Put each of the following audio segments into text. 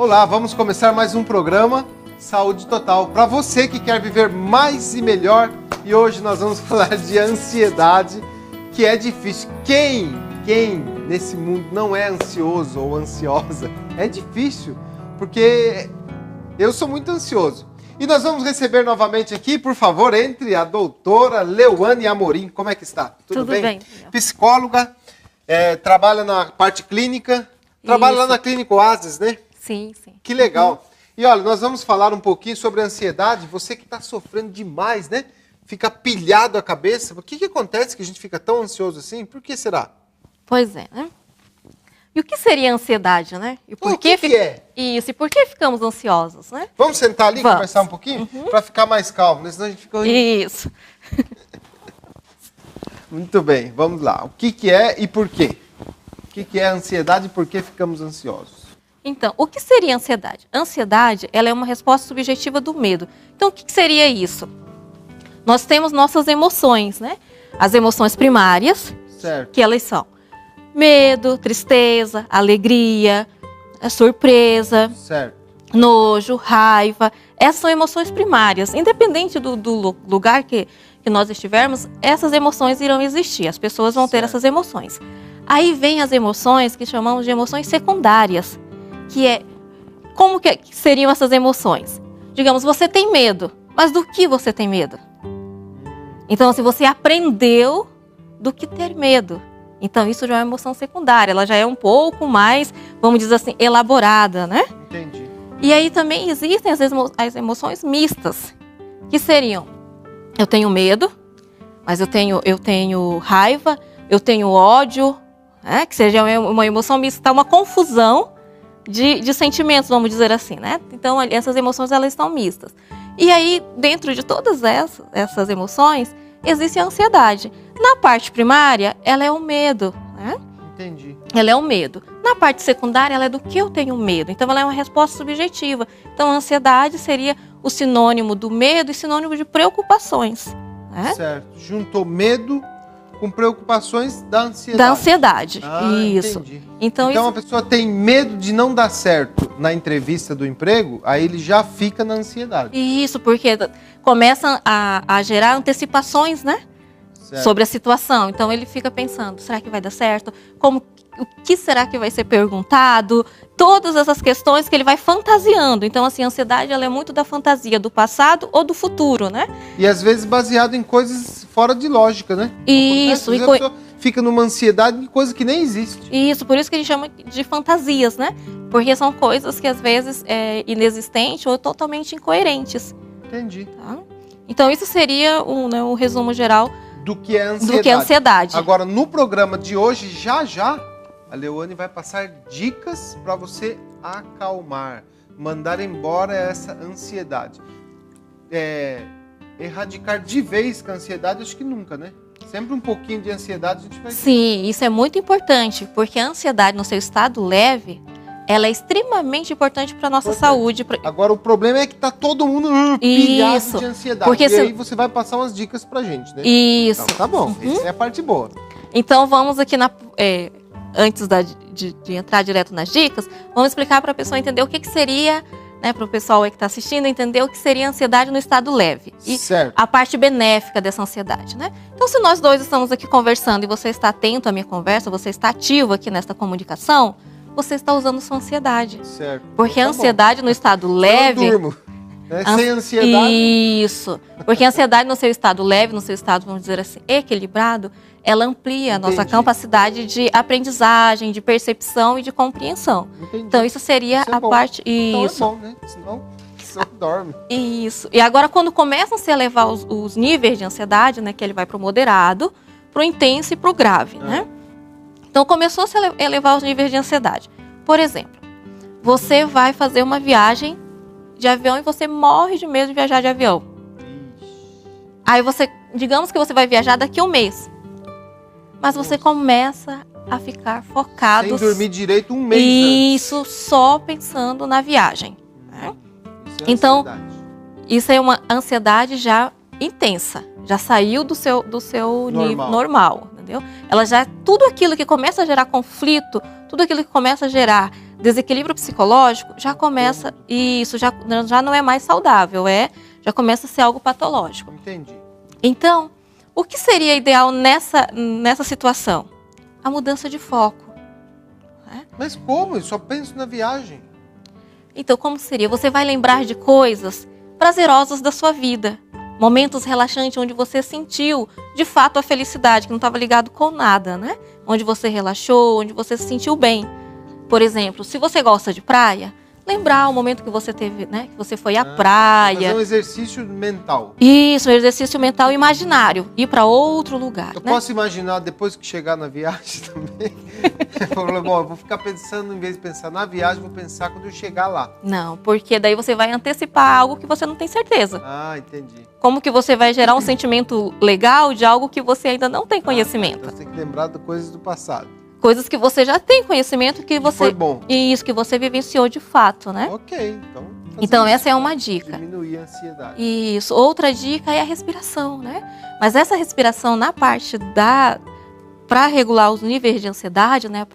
Olá, vamos começar mais um programa Saúde Total. Para você que quer viver mais e melhor, e hoje nós vamos falar de ansiedade, que é difícil. Quem nesse mundo não é ansioso ou ansiosa? É difícil, porque eu sou muito ansioso. E nós vamos receber novamente aqui, por favor, entre a doutora Leuane Amorim. Como é que está? Tudo bem? Psicóloga, trabalha na parte clínica, trabalha lá na Clínica Oasis, né? Sim, sim. Que legal. E olha, nós vamos falar um pouquinho sobre a ansiedade. Você que está sofrendo demais, né? Fica pilhado a cabeça. O que acontece que a gente fica tão ansioso assim? Por que será? Pois é, né? E o que seria a ansiedade, né? E por o que é? Isso, e por que ficamos ansiosos, né? Vamos sentar ali e conversar um pouquinho? Para ficar mais calmo, senão a gente fica... Isso. Muito bem, vamos lá. O que é e por quê? O que é a ansiedade e por que ficamos ansiosos? Então, o que seria a ansiedade? A ansiedade, ela é uma resposta subjetiva do medo. Então, o que seria isso? Nós temos nossas emoções, né? As emoções primárias, certo, que elas são medo, tristeza, alegria, surpresa, certo, nojo, raiva. Essas são emoções primárias. Independente do lugar que nós estivermos, essas emoções irão existir. As pessoas vão ter essas emoções. Aí vem as emoções que chamamos de emoções secundárias, que é como que seriam essas emoções? Digamos, você tem medo, mas do que você tem medo? Então, se você aprendeu do que ter medo, então isso já é uma emoção secundária, ela já é um pouco mais, vamos dizer assim, elaborada, né? Entendi. E aí também existem as emoções mistas, que seriam, eu tenho medo, mas eu tenho raiva, eu tenho ódio, né? Que seja uma emoção mista, uma confusão de sentimentos, vamos dizer assim, né? Então, essas emoções, elas estão mistas. E aí, dentro de todas essas emoções, existe a ansiedade. Na parte primária, ela é o medo, né? Entendi. Ela é o medo. Na parte secundária, ela é do que eu tenho medo. Então, ela é uma resposta subjetiva. Então, a ansiedade seria o sinônimo do medo e sinônimo de preocupações, né? Certo. Juntou medo com preocupações da ansiedade. Da ansiedade, isso. Entendi. Então a pessoa tem medo de não dar certo na entrevista do emprego, aí ele já fica na ansiedade. Isso, porque começam a gerar antecipações, né? Certo. Sobre a situação. Então ele fica pensando, será que vai dar certo? O que será que vai ser perguntado? Todas essas questões que ele vai fantasiando. Então, assim, a ansiedade, ela é muito da fantasia, do passado ou do futuro, né? E às vezes baseado em coisas fora de lógica, né? Isso. A pessoa fica numa ansiedade de coisa que nem existe. Isso, por isso que a gente chama de fantasias, né? Porque são coisas que às vezes é inexistentes ou totalmente incoerentes. Entendi. Tá? Então, isso seria um resumo geral do que é ansiedade. Ansiedade. Agora, no programa de hoje, já, a Leuane vai passar dicas para você acalmar, mandar embora essa ansiedade. Erradicar de vez com a ansiedade, acho que nunca, né? Sempre um pouquinho de ansiedade a gente vai ter. Sim, isso é muito importante, porque a ansiedade no seu estado leve, ela é extremamente importante para a nossa saúde. Agora, o problema é que tá todo mundo pilhado de ansiedade. Porque aí você vai passar umas dicas pra gente, né? Isso. Então, tá bom, essa é a parte boa. Então, vamos aqui, antes de entrar direto nas dicas, vamos explicar para a pessoa entender o que seria, né, para o pessoal aí que está assistindo, entender o que seria a ansiedade no estado leve. E certo. A parte benéfica dessa ansiedade, né? Então, se nós dois estamos aqui conversando e você está atento à minha conversa, você está ativo aqui nesta comunicação, você está usando sua ansiedade. Certo. Porque a ansiedade no estado leve... Eu durmo. Sem ansiedade. Isso. Porque a ansiedade no seu estado leve, no seu estado, vamos dizer assim, equilibrado, ela amplia a nossa capacidade de aprendizagem, de percepção e de compreensão. Entendi. Então, isso seria a parte... Então isso. É bom, né? Senão você dorme. Isso. E agora, quando começam a se elevar os níveis de ansiedade, né, que ele vai para o moderado, para o intenso e para o grave, né? Então, começou a se elevar os níveis de ansiedade. Por exemplo, você vai fazer uma viagem de avião e você morre de medo de viajar de avião. Aí digamos que você vai viajar daqui a um mês. Mas você começa a ficar focado... Sem dormir direito um mês Isso, só pensando na viagem. Né? Isso é então, ansiedade. Isso é uma ansiedade já intensa. Já saiu do seu nível normal, entendeu? Ela já... Tudo aquilo que começa a gerar conflito, tudo aquilo que começa a gerar desequilíbrio psicológico, já começa, isso já não é mais saudável, já começa a ser algo patológico. Entendi. Então, o que seria ideal nessa situação? A mudança de foco. Né? Mas como? Eu só penso na viagem. Então, como seria? Você vai lembrar de coisas prazerosas da sua vida. Momentos relaxantes onde você sentiu, de fato, a felicidade, que não estava ligado com nada, né? Onde você relaxou, onde você se sentiu bem. Por exemplo, se você gosta de praia, lembrar o momento que você teve, né? Que você foi à praia. Fazer um exercício mental. Isso, um exercício mental imaginário. Ir para outro lugar. Eu né? posso imaginar depois que chegar na viagem também? Bom, eu vou ficar pensando, em vez de pensar na viagem, vou pensar quando eu chegar lá. Não, porque daí você vai antecipar algo que você não tem certeza. Ah, entendi. Como que você vai gerar um sentimento legal de algo que você ainda não tem conhecimento? Então você tem que lembrar de coisas do passado. Coisas que você já tem conhecimento, que você... Foi bom. Isso, que você vivenciou de fato, né? Ok, então... Então essa é uma dica. Diminuir a ansiedade. Isso. Outra dica é a respiração, né? Mas essa respiração na parte para regular os níveis de ansiedade, né?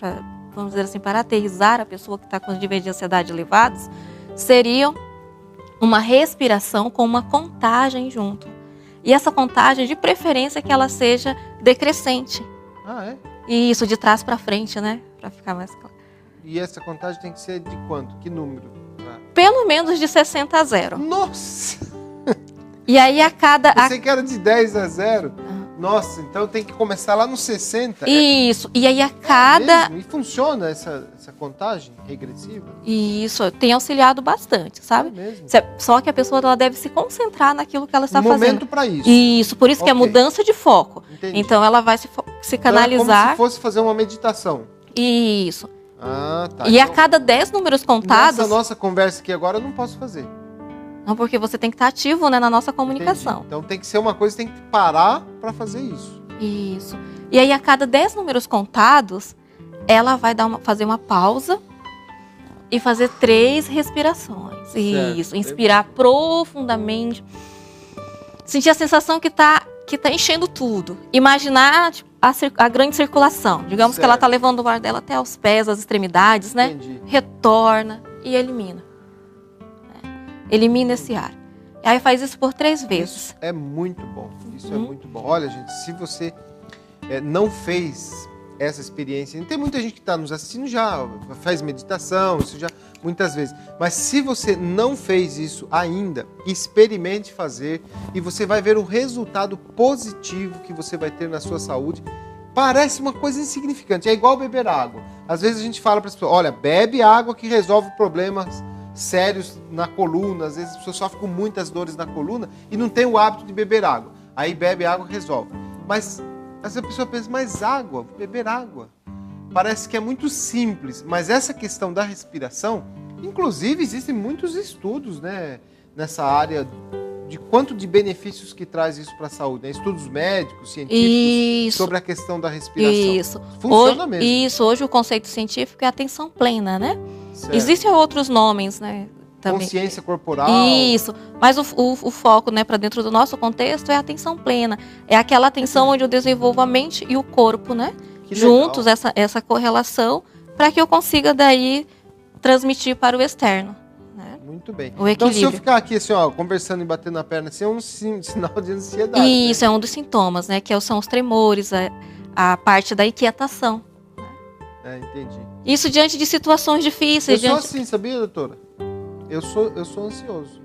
Vamos dizer assim, para aterrissar a pessoa que está com os níveis de ansiedade elevados, seria uma respiração com uma contagem junto. E essa contagem, de preferência, que ela seja decrescente. Ah, é? E isso, de trás para frente, né? Para ficar mais claro. E essa contagem tem que ser de quanto? Que número? Pelo menos de 60 a 0. Nossa! E aí a cada... Você que era de 10 a 0? Nossa, então tem que começar lá no 60. Isso. E aí a cada... E funciona essa contagem regressiva? Isso, tem auxiliado bastante, sabe? É mesmo. Só que a pessoa ela deve se concentrar naquilo que ela está fazendo. Momento para isso. Isso, por isso que é mudança de foco. Entendi. Então ela vai se canalizar. Então é como se fosse fazer uma meditação. Isso. Ah, tá. E então, a cada 10 números contados... Nessa nossa conversa aqui agora eu não posso fazer. Não, porque você tem que estar ativo, né, na nossa comunicação. Entendi. Então tem que ser uma coisa, tem que parar para fazer isso. Isso. E aí a cada 10 números contados, ela vai fazer uma pausa e fazer 3 respirações. Certo. Isso. Inspirar profundamente. Sentir a sensação que tá enchendo tudo. Imaginar tipo, a grande circulação. Digamos Certo. que ela está levando o ar dela até os pés, as extremidades, né? Entendi. Retorna e elimina. Elimina esse ar. E aí faz isso por 3 vezes. Isso é muito bom. Isso é muito bom. Olha, gente, se você não fez essa experiência, tem muita gente que está nos assistindo já, faz meditação, isso já muitas vezes. Mas se você não fez isso ainda, experimente fazer e você vai ver o resultado positivo que você vai ter na sua saúde. Parece uma coisa insignificante, é igual beber água. Às vezes a gente fala para as pessoas, olha, bebe água que resolve problemas sérios na coluna, às vezes a pessoa sofre com muitas dores na coluna e não tem o hábito de beber água. Aí bebe água e resolve. Mas às vezes a pessoa pensa, mas água, beber água. Parece que é muito simples, mas essa questão da respiração, inclusive existem muitos estudos, né, nessa área de quanto de benefícios que traz isso para a saúde, né? Estudos médicos, científicos, sobre a questão da respiração. Isso. Funciona hoje, mesmo. Isso, hoje o conceito científico é atenção plena, né? Certo. Existem outros nomes, né? Também. Consciência corporal. Isso, mas o foco, né, para dentro do nosso contexto é a atenção plena. É aquela atenção onde eu desenvolvo a mente e o corpo, né? Que legal. Juntos, essa correlação, para que eu consiga daí transmitir para o externo. Né? Muito bem. O Então, se eu equilíbrio. ficar aqui assim, ó, conversando e batendo na perna, assim, é um sinal de ansiedade. Isso, né? é um dos sintomas, né? Que são os tremores, a parte da inquietação. Entendi. Isso diante de situações difíceis. Eu sou assim, sabia, doutora? Eu sou ansioso.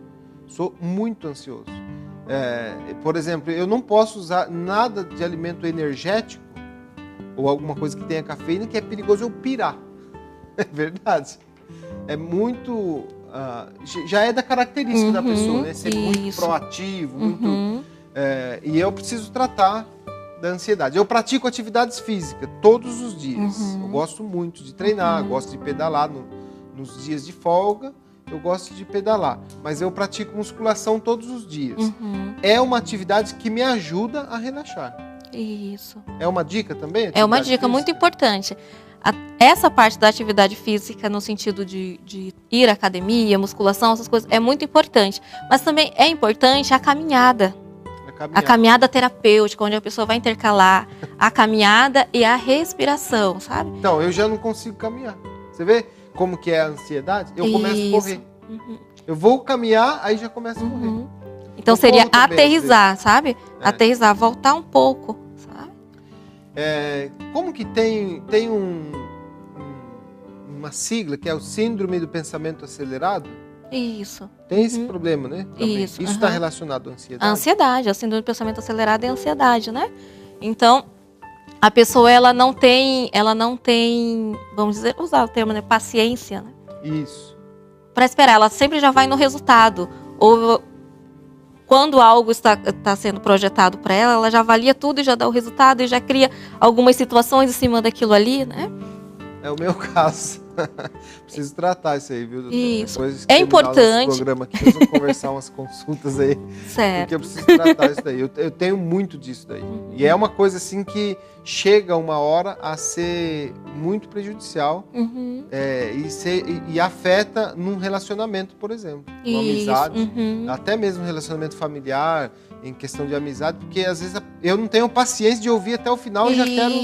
Sou muito ansioso. Por exemplo, eu não posso usar nada de alimento energético ou alguma coisa que tenha cafeína que é perigoso eu pirar. É verdade. É muito... já é da característica da pessoa, né? Ser muito proativo, muito... e eu preciso tratar da ansiedade. Eu pratico atividades físicas todos os dias. Eu gosto muito de treinar, gosto de pedalar nos dias de folga. Eu gosto de pedalar, mas eu pratico musculação todos os dias. É uma atividade que me ajuda a relaxar. Isso. É uma dica também? É uma dica muito importante. Essa parte da atividade física, no sentido de ir à academia, musculação, essas coisas, é muito importante. Mas também é importante a caminhada. A caminhada terapêutica, onde a pessoa vai intercalar a caminhada e a respiração, sabe? Então, eu já não consigo caminhar. Você vê? como que é a ansiedade? Eu começo a correr. Uhum. Eu vou caminhar, aí já começo a correr. Então Eu seria corro também, aterrissar, sabe? É. Aterrissar, voltar um pouco, sabe? Como que tem uma sigla que é o síndrome do pensamento acelerado? Isso. Tem esse problema, né? Também. Isso, Isso está relacionado à ansiedade? A ansiedade, a síndrome do pensamento acelerado é a ansiedade, né? Então, a pessoa, ela não tem, vamos dizer, usar o termo, né? Paciência, né? Isso. Para esperar, ela sempre já vai no resultado. Ou quando algo está sendo projetado para ela, ela já avalia tudo e já dá o resultado e já cria algumas situações em cima daquilo ali, né? É o meu caso. Preciso tratar isso aí, viu, doutor? Isso. Depois que É terminar o nosso importante. programa aqui, nós vamos conversar umas consultas aí. Certo. Porque eu preciso tratar isso daí. Eu tenho muito disso daí. E é uma coisa assim que chega uma hora a ser muito prejudicial e afeta num relacionamento, por exemplo. Uma amizade, até mesmo um relacionamento familiar, em questão de amizade, porque às vezes eu não tenho paciência de ouvir até o final e já quero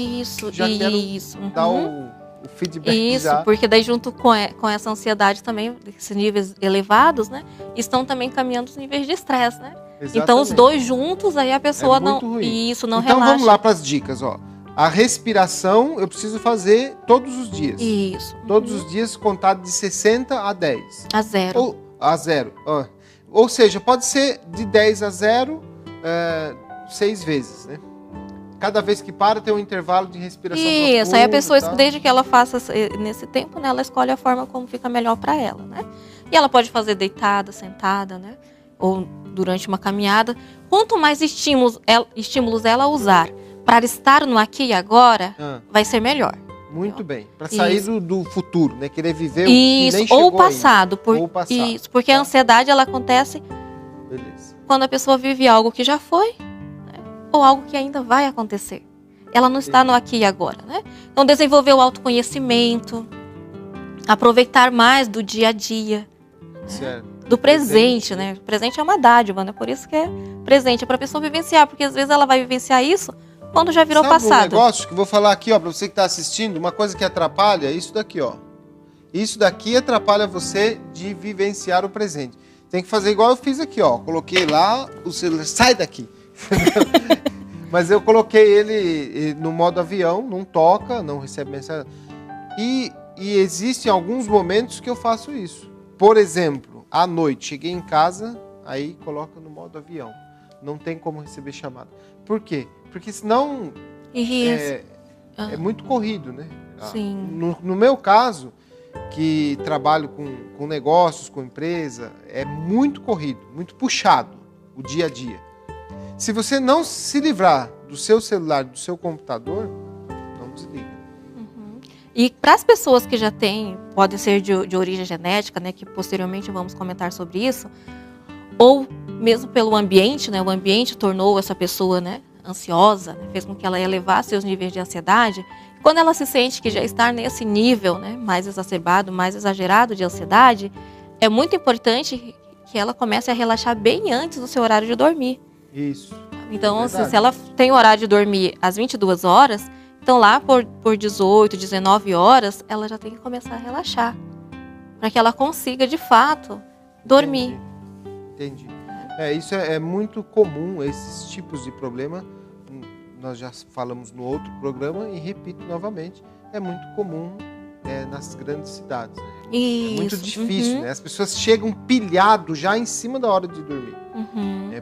dar o feedback. Isso, já. porque daí junto com essa ansiedade também, esses níveis elevados, né, estão também caminhando os níveis de estresse, né? Exatamente. Então os dois juntos, aí a pessoa É muito ruim. Isso não então relaxa. vamos lá para as dicas, ó. A respiração eu preciso fazer todos os dias. Isso. Todos os dias contado de 60 a 10. A zero. Ou a 0. Ou seja, pode ser de 10 a 0 6 vezes, né? Cada vez que para tem um intervalo de respiração profunda. Isso, aí a pessoa, desde que ela faça nesse tempo, né, ela escolhe a forma como fica melhor para ela, né? E ela pode fazer deitada, sentada, né? Ou durante uma caminhada. Quanto mais estímulos ela usar para estar no aqui e agora, vai ser melhor. Muito bem. Para sair do futuro, né? Querer viver o que Isso, nem chegou ou passado. Ou o passado. Isso, porque a ansiedade, ela acontece quando a pessoa vive algo que já foi, né? Ou algo que ainda vai acontecer. Ela não está no aqui e agora, né? Então, desenvolver o autoconhecimento, aproveitar mais do dia a dia, certo. Do presente, né? O presente é uma dádiva, né? Por isso que é presente, é para a pessoa vivenciar, porque às vezes ela vai vivenciar isso quando já virou passado. Um negócio que eu vou falar aqui, ó, para você que está assistindo, uma coisa que atrapalha é isso daqui, ó. Isso daqui atrapalha você de vivenciar o presente. Tem que fazer igual eu fiz aqui, ó. Coloquei lá o celular, sai daqui. Mas eu coloquei ele no modo avião, não toca, não recebe mensagem. E existem alguns momentos que eu faço isso. Por exemplo, à noite, cheguei em casa, aí coloca no modo avião. Não tem como receber chamada. Por quê? Porque senão é muito corrido, né? Sim. No meu caso, que trabalho com negócios, com empresa, é muito corrido, muito puxado o dia a dia. Se você não se livrar do seu celular, do seu computador, não desliga. E para as pessoas que já têm, podem ser de origem genética, né, que posteriormente vamos comentar sobre isso, ou mesmo pelo ambiente, né, o ambiente tornou essa pessoa, né, ansiosa, né, fez com que ela elevasse seus níveis de ansiedade. Quando ela se sente que já está nesse nível, né, mais exacerbado, mais exagerado de ansiedade, é muito importante que ela comece a relaxar bem antes do seu horário de dormir. Isso. Então, se ela tem o horário de dormir às 22 horas, então lá por 18, 19 horas, ela já tem que começar a relaxar. Para que ela consiga, de fato, dormir. Entendi. Isso é muito comum, esses tipos de problema. Nós já falamos no outro programa e repito novamente, é muito comum nas grandes cidades. Né? Isso. É muito difícil, né? As pessoas chegam pilhado já em cima da hora de dormir.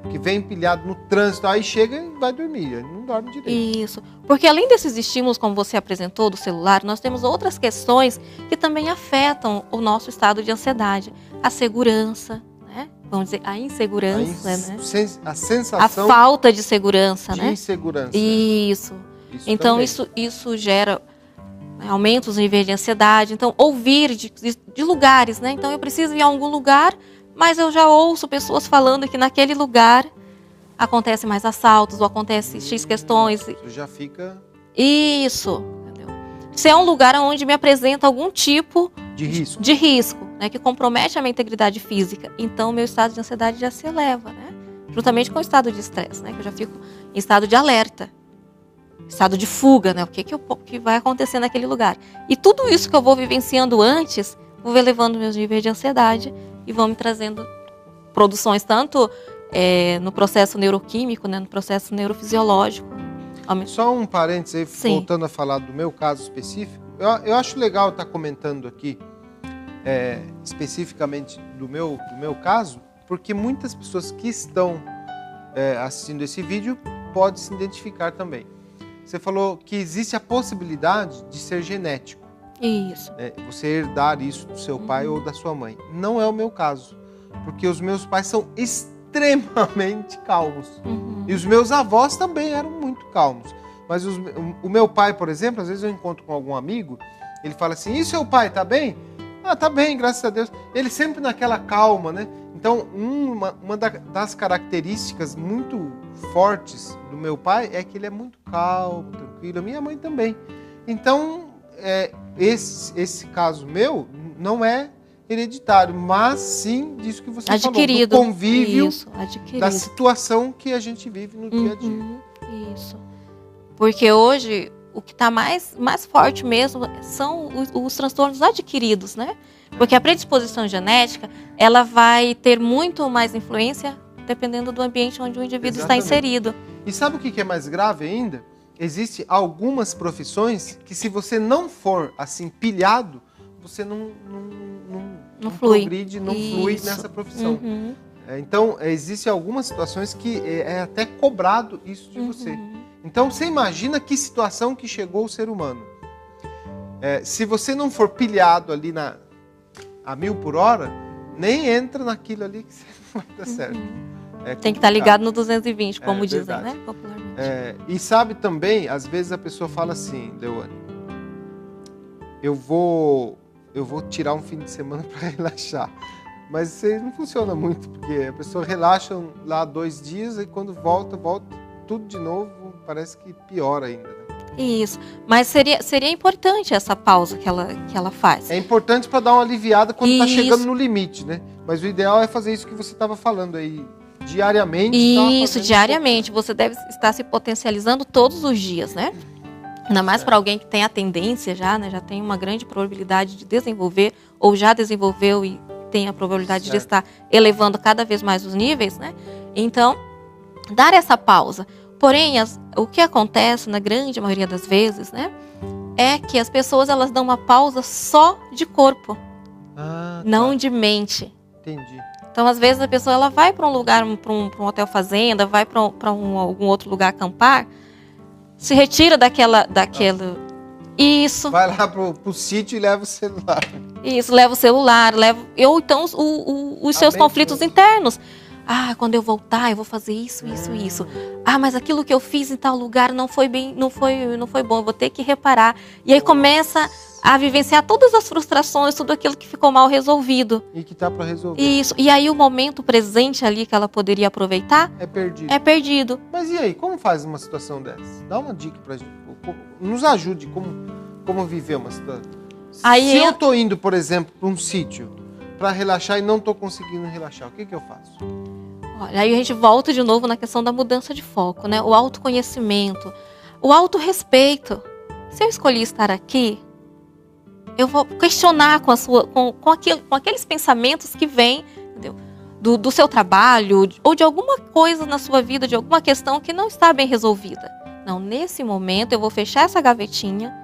Porque vem pilhado no trânsito, aí chega e vai dormir, não dorme direito. Isso, porque além desses estímulos, como você apresentou, do celular, nós temos outras questões que também afetam o nosso estado de ansiedade. A segurança, né? Vamos dizer, a insegurança, né? A sensação... A falta de segurança, de né? insegurança. Isso. Então, isso gera, né, aumenta os níveis de ansiedade. Então, ouvir de lugares, né? Então, eu preciso ir a algum lugar, mas eu já ouço pessoas falando que naquele lugar acontece mais assaltos, ou acontece X questões. Você já fica... Isso. Entendeu? Se é um lugar onde me apresenta algum tipo de risco, né, que compromete a minha integridade física, então meu estado de ansiedade já se eleva, né? Juntamente com o estado de estresse, né? Que eu já fico em estado de alerta. estado de fuga, né? O que vai acontecer naquele lugar. E tudo isso que eu vou vivenciando antes, vou elevando meus níveis de ansiedade e vão me trazendo produções tanto no processo neuroquímico, né? No processo neurofisiológico. Só um parênteses aí, Sim. voltando a falar do meu caso específico. Eu acho legal estar comentando aqui, especificamente do meu caso, porque muitas pessoas que estão assistindo esse vídeo podem se identificar também. Você falou que existe a possibilidade de ser genético. Isso. Você herdar isso do seu pai ou da sua mãe. Não é o meu caso, porque os meus pais são extremamente calmos. E os meus avós também eram muito calmos. Mas o meu pai, por exemplo, às vezes eu encontro com algum amigo, ele fala assim, e seu pai, tá bem? Ah, tá bem, graças a Deus. Ele sempre naquela calma, né? Então, uma das características muito fortes do meu pai é que ele é muito calmo, tranquilo. A minha mãe também. Então, esse caso meu não é hereditário, mas sim disso que você adquirido. Falou, do convívio, isso, adquirido. Da situação que a gente vive no dia a dia. Isso. Porque hoje, o que está mais forte mesmo são os transtornos adquiridos, né? Porque a predisposição genética, ela vai ter muito mais influência dependendo do ambiente onde o indivíduo está inserido. E sabe o que é mais grave ainda? Existem algumas profissões que, se você não for assim pilhado, você não flui. Progride, não flui nessa profissão. Então, existem algumas situações que é até cobrado isso de você. Então, você imagina que situação que chegou o ser humano. Se você não for pilhado ali a 1000 por hora, nem entra naquilo ali que você não vai dar certo. Tem que estar ligado no 220, como dizem, verdade. né? Popularmente. E sabe também, às vezes a pessoa fala assim, Dewane, eu vou tirar um fim de semana para relaxar. Mas isso aí não funciona muito, porque a pessoa relaxa lá 2 dias e quando volta tudo de novo, parece que piora ainda. Né? Isso, mas seria importante essa pausa que ela faz. É importante para dar uma aliviada quando está chegando no limite, né? Mas o ideal é fazer isso que você estava falando aí, diariamente. Isso, diariamente. Você deve estar se potencializando todos os dias, né? Ainda mais para alguém que tem a tendência já, né? Já tem uma grande probabilidade de desenvolver, ou já desenvolveu e tem a probabilidade de estar elevando cada vez mais os níveis, né? Então, dar essa pausa. Porém, o que acontece na grande maioria das vezes, né? É que as pessoas, elas dão uma pausa só de corpo, não de mente. Entendi. Então, às vezes, a pessoa ela vai para um lugar, para um hotel fazenda, vai para algum outro lugar acampar, se retira daquela... Isso. Vai lá pro sítio e leva o celular. Isso, leva o celular, ou então os seus conflitos internos. Ah, quando eu voltar, eu vou fazer isso. Ah, mas aquilo que eu fiz em tal lugar não foi bom, eu vou ter que reparar. E aí começa a vivenciar todas as frustrações, tudo aquilo que ficou mal resolvido. E que tá para resolver. Isso. E aí o momento presente ali que ela poderia aproveitar é perdido. Mas e aí, como faz uma situação dessa? Dá uma dica pra gente. Nos ajude como viver uma situação. Se eu tô indo, por exemplo, para um sítio para relaxar e não tô conseguindo relaxar, o que eu faço? Olha, aí a gente volta de novo na questão da mudança de foco, né? O autoconhecimento, o autorrespeito. Se eu escolhi estar aqui, eu vou questionar com aqueles pensamentos que vêm, entendeu? Do seu trabalho ou de alguma coisa na sua vida, de alguma questão que não está bem resolvida. Não, nesse momento eu vou fechar essa gavetinha.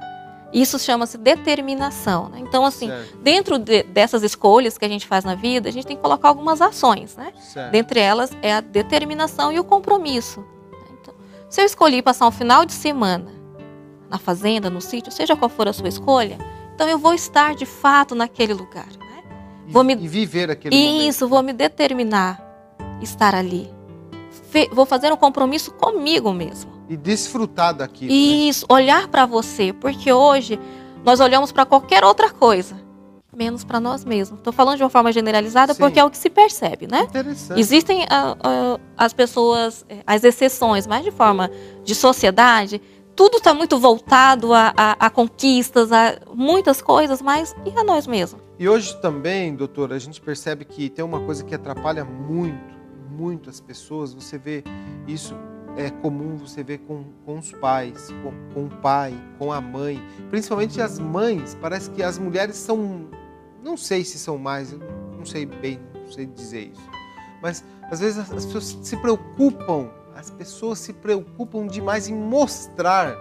Isso chama-se determinação, né? Então, assim, dentro dessas escolhas que a gente faz na vida, a gente tem que colocar algumas ações, né? Dentre elas é a determinação e o compromisso. Então, se eu escolhi passar um final de semana na fazenda, no sítio, seja qual for a sua escolha, então eu vou estar de fato naquele lugar, né? E viver aquele momento. Isso, vou me determinar estar ali. Vou fazer um compromisso comigo mesmo. E desfrutar daquilo. Isso, né? Olhar para você, porque hoje nós olhamos para qualquer outra coisa, menos para nós mesmos. Estou falando de uma forma generalizada, porque é o que se percebe, né? Interessante. Existem as pessoas, as exceções, mas de forma de sociedade, tudo está muito voltado a conquistas, a muitas coisas, mas e a nós mesmos? E hoje também, doutora, a gente percebe que tem uma coisa que atrapalha muito as pessoas. Você vê isso é comum você ver com os pais, com o pai, com a mãe. Principalmente as mães, parece que as mulheres são, não sei se são mais, eu não sei bem, não sei dizer isso. Mas às vezes as pessoas se preocupam demais em mostrar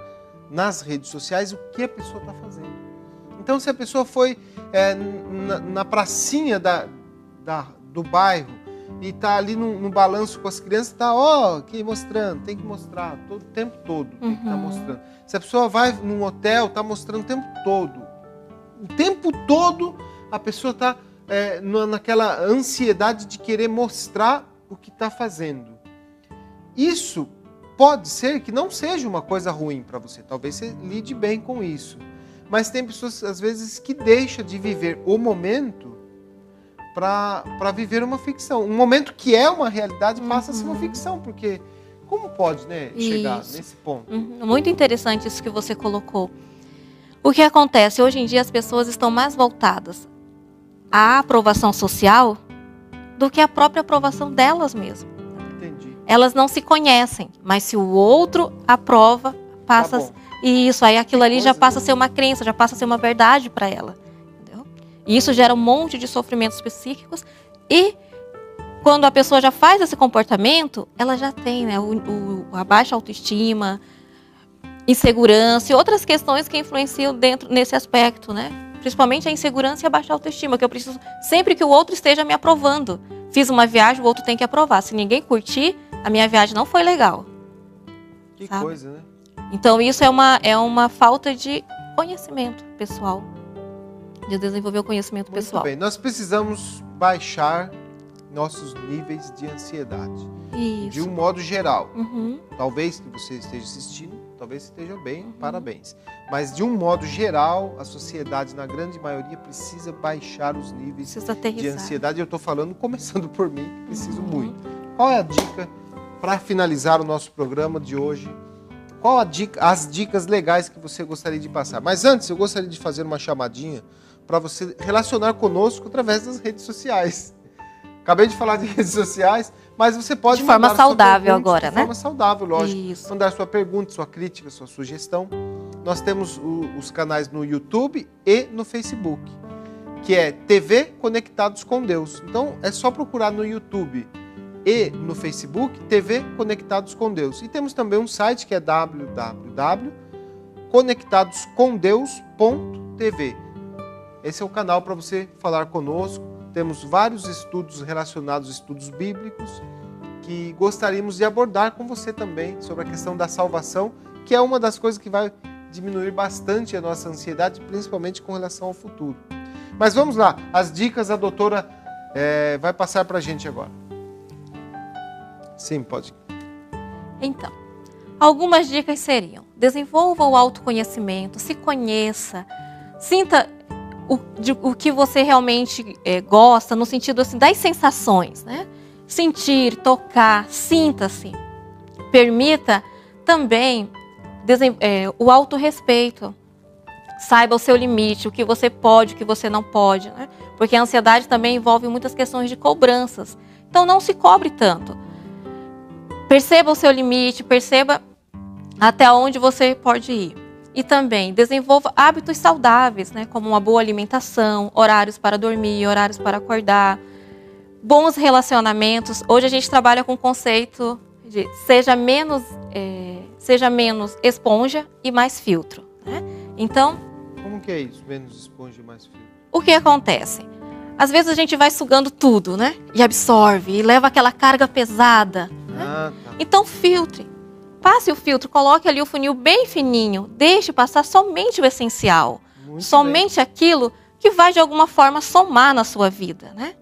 nas redes sociais o que a pessoa está fazendo. Então, se a pessoa foi na pracinha do bairro e está ali no balanço com as crianças, está aqui mostrando, tem que mostrar o tempo todo, tem que estar mostrando. Se a pessoa vai num hotel, está mostrando o tempo todo. O tempo todo a pessoa está naquela ansiedade de querer mostrar o que está fazendo. Isso pode ser que não seja uma coisa ruim para você, talvez você lide bem com isso. Mas tem pessoas, às vezes, que deixam de viver o momento para viver uma ficção. Um momento que é uma realidade passa a ser uma ficção, porque como pode, né, chegar nesse ponto? Muito interessante isso que você colocou. O que acontece? Hoje em dia as pessoas estão mais voltadas à aprovação social do que à própria aprovação delas mesmas. Entendi. Elas não se conhecem, mas se o outro aprova, passa... Tá bom. E isso aí, aquilo ali já passa a ser uma crença, já passa a ser uma verdade para ela. Entendeu? E isso gera um monte de sofrimentos psíquicos. E quando a pessoa já faz esse comportamento, ela já tem, né, a baixa autoestima, insegurança e outras questões que influenciam nesse aspecto, né? Principalmente a insegurança e a baixa autoestima, que eu preciso sempre que o outro esteja me aprovando. Fiz uma viagem, o outro tem que aprovar. Se ninguém curtir, a minha viagem não foi legal. Que sabe? coisa, né? Então isso é uma falta de conhecimento pessoal, de desenvolver o conhecimento pessoal. Muito bem, nós precisamos baixar nossos níveis de ansiedade. Isso. De um modo geral. Talvez que você esteja assistindo, talvez esteja bem, parabéns. Mas de um modo geral, a sociedade, na grande maioria, precisa baixar os níveis de ansiedade. Eu estou falando, começando por mim, que preciso muito. Qual é a dica para finalizar o nosso programa de hoje? Qual as dicas legais que você gostaria de passar? Mas antes, eu gostaria de fazer uma chamadinha para você relacionar conosco através das redes sociais. Acabei de falar de redes sociais, mas você pode de forma saudável agora, né? De forma saudável, lógico. Isso. Mandar sua pergunta, sua crítica, sua sugestão. Nós temos os canais no YouTube e no Facebook, que é TV Conectados com Deus. Então, é só procurar no YouTube e no Facebook, TV Conectados com Deus. E temos também um site que é www.conectadoscomdeus.tv. Esse é o canal para você falar conosco. Temos vários estudos relacionados, estudos bíblicos, que gostaríamos de abordar com você também sobre a questão da salvação, que é uma das coisas que vai diminuir bastante a nossa ansiedade, principalmente com relação ao futuro. Mas vamos lá, as dicas a doutora vai passar para a gente agora. Sim, pode. Então, algumas dicas seriam: desenvolva o autoconhecimento, se conheça, sinta o que você realmente gosta, no sentido assim, das sensações, né? Sentir, tocar, sinta-se. Permita também o autorrespeito. Saiba o seu limite, o que você pode, o que você não pode, né? Porque a ansiedade também envolve muitas questões de cobranças. Então não se cobre tanto. Perceba o seu limite, perceba até onde você pode ir. E também desenvolva hábitos saudáveis, né? Como uma boa alimentação, horários para dormir, horários para acordar, bons relacionamentos. Hoje a gente trabalha com o conceito de seja menos esponja e mais filtro, né? Então, como que é isso? Menos esponja e mais filtro? O que acontece? Às vezes a gente vai sugando tudo, né? E absorve, e leva aquela carga pesada. Tá. Então filtre, passe o filtro, coloque ali o funil bem fininho, deixe passar somente o essencial, somente aquilo que vai de alguma forma somar na sua vida, né?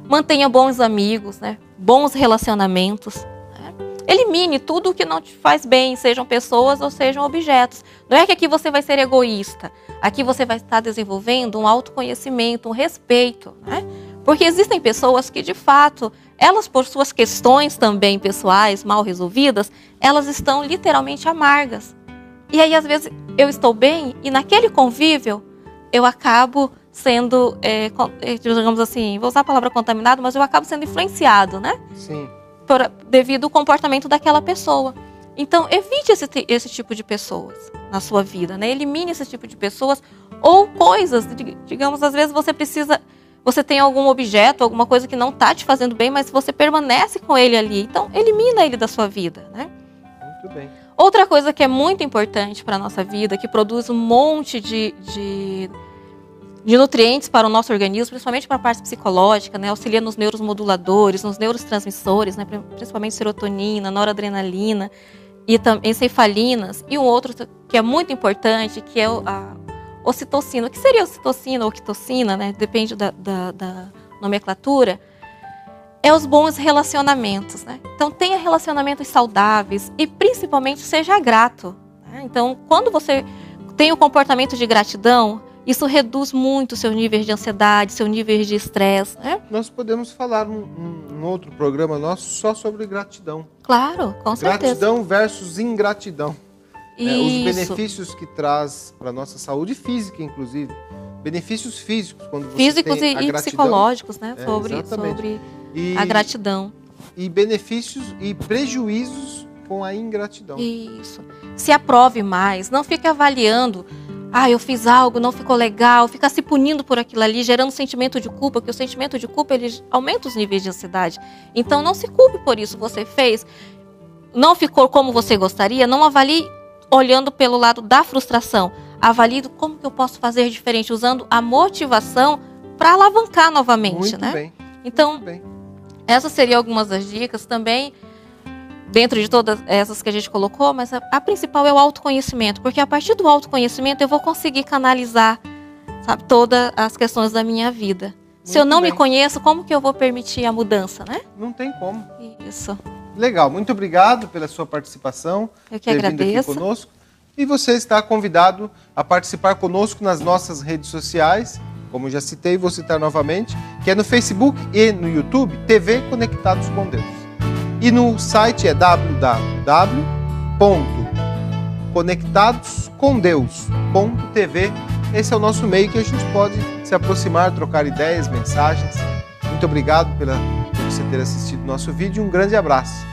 Mantenha bons amigos, né? Bons relacionamentos, né? Elimine tudo o que não te faz bem, sejam pessoas ou sejam objetos. Não é que aqui você vai ser egoísta, aqui você vai estar desenvolvendo um autoconhecimento, um respeito, né? Porque existem pessoas que, de fato, elas, por suas questões também pessoais, mal resolvidas, elas estão literalmente amargas. E aí, às vezes, eu estou bem e naquele convívio eu acabo sendo, digamos assim, vou usar a palavra contaminado, mas eu acabo sendo influenciado, né? Sim. Devido ao comportamento daquela pessoa. Então, evite esse tipo de pessoas na sua vida, né? Elimine esse tipo de pessoas ou coisas, digamos, às vezes você tem algum objeto, alguma coisa que não está te fazendo bem, mas você permanece com ele ali. Então, elimina ele da sua vida, né? Muito bem. Outra coisa que é muito importante para a nossa vida, que produz um monte de nutrientes para o nosso organismo, principalmente para a parte psicológica, né? Auxilia nos neuromoduladores, nos neurotransmissores, né? Principalmente serotonina, noradrenalina e encefalinas. E um outro que é muito importante, que é a ocitocina. O que seria ocitocina ou ocitocina, né? Depende da nomenclatura. É os bons relacionamentos, né? Então, tenha relacionamentos saudáveis e, principalmente, seja grato, né? Então, quando você tem o comportamento de gratidão, isso reduz muito o seu nível de ansiedade, seu nível de estresse, né? Nós podemos falar num outro programa nosso só sobre gratidão. Claro, com certeza. Gratidão versus ingratidão. Os Isso. benefícios que traz para a nossa saúde física, inclusive. Benefícios físicos, quando você Físicos tem a e gratidão. psicológicos, né? Exatamente. Sobre a gratidão. E benefícios e prejuízos com a ingratidão. Isso. Se aprove mais, não fique avaliando. Eu fiz algo, não ficou legal, fica se punindo por aquilo ali, gerando sentimento de culpa, porque o sentimento de culpa, ele aumenta os níveis de ansiedade. Então, não se culpe por isso. Você fez, não ficou como você gostaria, não avalie olhando pelo lado da frustração. Avalie como que eu posso fazer diferente, usando a motivação para alavancar novamente, Muito né? bem. Então, Muito bem. essas seriam algumas das dicas também, dentro de todas essas que a gente colocou, mas a principal é o autoconhecimento, porque a partir do autoconhecimento eu vou conseguir canalizar, sabe, todas as questões da minha vida. Se eu não me conheço, como que eu vou permitir a mudança, né? Não tem como. Isso. Legal, muito obrigado pela sua participação. Eu que agradeço. Aqui conosco. E você está convidado a participar conosco nas nossas redes sociais, como já citei, vou citar novamente, que é no Facebook e no YouTube, TV Conectados com Deus. E no site é www.conectadoscomdeus.tv. Esse é o nosso meio que a gente pode se aproximar, trocar ideias, mensagens. Muito obrigado por você ter assistido o nosso vídeo. Um grande abraço.